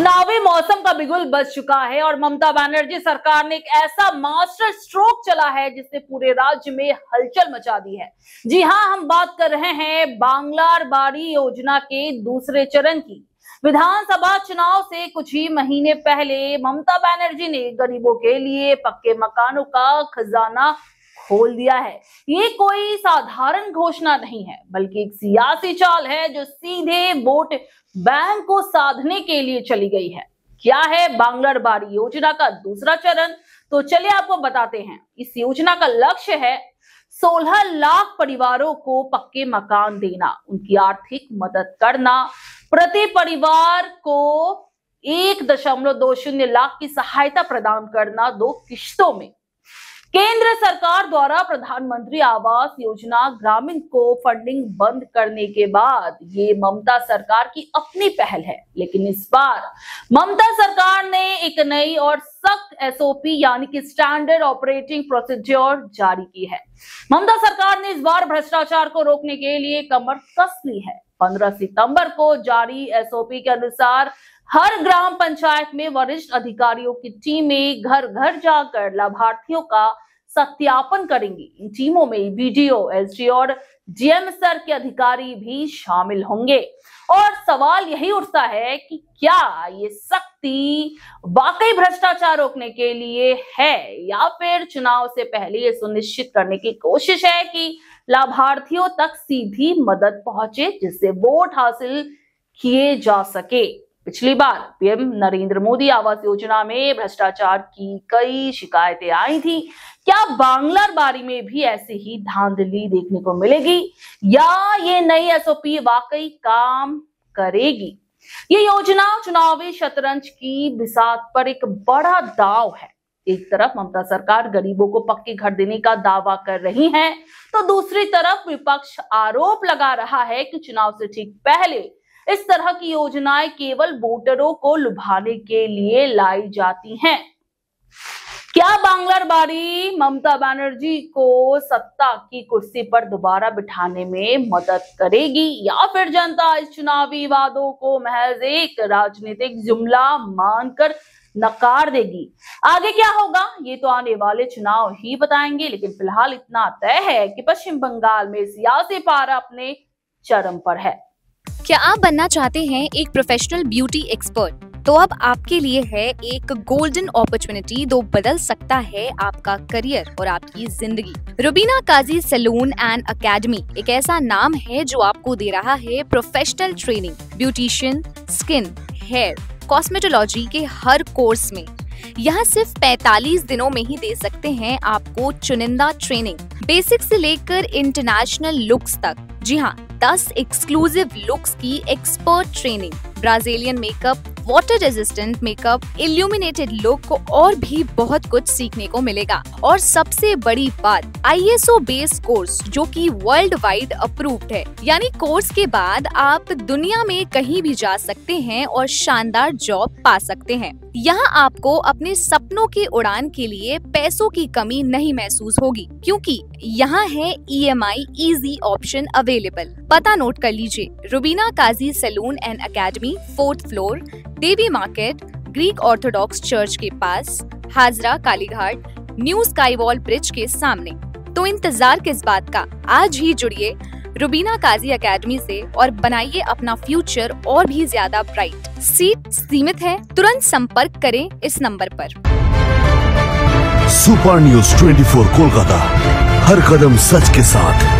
चुनावी मौसम का बिगुल बज चुका है और ममता बनर्जी सरकार ने एक ऐसा मास्टर स्ट्रोक चला है जिसने पूरे राज्य में हलचल मचा दी है। जी हां, हम बात कर रहे हैं बांग्लार बाड़ी योजना के दूसरे चरण की। विधानसभा चुनाव से कुछ ही महीने पहले ममता बनर्जी ने गरीबों के लिए पक्के मकानों का खजाना खोल दिया है। ये कोई साधारण घोषणा नहीं है, बल्कि एक सियासी चाल है जो सीधे वोट बैंक को साधने के लिए चली गई है। क्या है बांग्लार बाड़ी योजना का दूसरा चरण? तो चलिए आपको बताते हैं। इस योजना का लक्ष्य है 16 लाख परिवारों को पक्के मकान देना, उनकी आर्थिक मदद करना, प्रति परिवार को 1.20 लाख की सहायता प्रदान करना 2 किश्तों में। केंद्र सरकार द्वारा प्रधानमंत्री आवास योजना ग्रामीण को फंडिंग बंद करने के बाद ये ममता सरकार की अपनी पहल है, लेकिन इस बार ममता सरकार ने एक नई और सख्त एसओपी यानी कि स्टैंडर्ड ऑपरेटिंग प्रोसीजर जारी की है। ममता सरकार ने इस बार भ्रष्टाचार को रोकने के लिए कमर कस ली है। 15 सितंबर को जारी एसओपी के अनुसार हर ग्राम पंचायत में वरिष्ठ अधिकारियों की टीमें घर घर जाकर लाभार्थियों का सत्यापन करेंगी। इन टीमों में बीडीओ, एसडी और डीएम स्तर के अधिकारी भी शामिल होंगे। और सवाल यही उठता है कि क्या ये सख्ती वाकई भ्रष्टाचार रोकने के लिए है या फिर चुनाव से पहले ये सुनिश्चित करने की कोशिश है कि लाभार्थियों तक सीधी मदद पहुंचे, जिससे वोट हासिल किए जा सके। पिछली बार पीएम नरेंद्र मोदी आवास योजना में भ्रष्टाचार की कई शिकायतें आई थी। क्या बांग्लार बाड़ी में भी ऐसी ही धांधली देखने को मिलेगी या ये नई एसओपी वाकई काम करेगी? ये योजना चुनावी शतरंज की बिसात पर एक बड़ा दांव है। एक तरफ ममता सरकार गरीबों को पक्के घर देने का दावा कर रही है, तो दूसरी तरफ विपक्ष आरोप लगा रहा है कि चुनाव से ठीक पहले इस तरह की योजनाएं केवल वोटरों को लुभाने के लिए लाई जाती हैं। क्या बांग्लार बाड़ी ममता बनर्जी को सत्ता की कुर्सी पर दोबारा बिठाने में मदद करेगी या फिर जनता इस चुनावी वादों को महज एक राजनीतिक जुमला मानकर नकार देगी? आगे क्या होगा ये तो आने वाले चुनाव ही बताएंगे, लेकिन फिलहाल इतना तय है कि पश्चिम बंगाल में सियासी पारा अपने चरम पर है। क्या आप बनना चाहते हैं एक प्रोफेशनल ब्यूटी एक्सपर्ट? तो अब आपके लिए है एक गोल्डन अपॉर्चुनिटी जो बदल सकता है आपका करियर और आपकी जिंदगी। Rubina Kazi salon and academy एक ऐसा नाम है जो आपको दे रहा है professional training, beautician, skin, hair, cosmetology के हर कोर्स में। यहाँ सिर्फ 45 दिनों में ही दे सकते हैं आपको चुनिंदा ट्रेनिंग, बेसिक से लेकर इंटरनेशनल लुक्स तक। जी हाँ, 10 एक्सक्लूसिव लुक्स की expert training, Brazilian makeup, water resistant makeup, illuminated look और भी बहुत कुछ सीखने को मिलेगा। और सबसे बड़ी बात, ISO बेस्ड कोर्स जो कि वर्ल्ड वाइड अप्रूव्ड है। यानी कोर्स के बाद आप दुनिया में कहीं भी जा सकते हैं और शानदार जॉब पा सकते हैं। यहाँ आपको अपने सपनों की उड़ान के लिए पैसों की कमी नहीं महसूस होगी, क्योंकि यहाँ है EMI इजी ऑप्शन अवेलेबल। पता नोट कर लीजिए, Rubina Kazi salon and academy, 4th floor, Devi market, Greek Orthodox church के पास, Hazra Kalighat, new sky wall bridge के सामने। तो इंतजार किस बात का, आज ही जुड़िए रुबीना काजी एकेडमी से और बनाइए अपना फ्यूचर और भी ज्यादा ब्राइट। सीट सीमित है, तुरंत संपर्क करें इस नंबर पर। सुपर न्यूज़ 24 कोलकाता, हर कदम सच के साथ।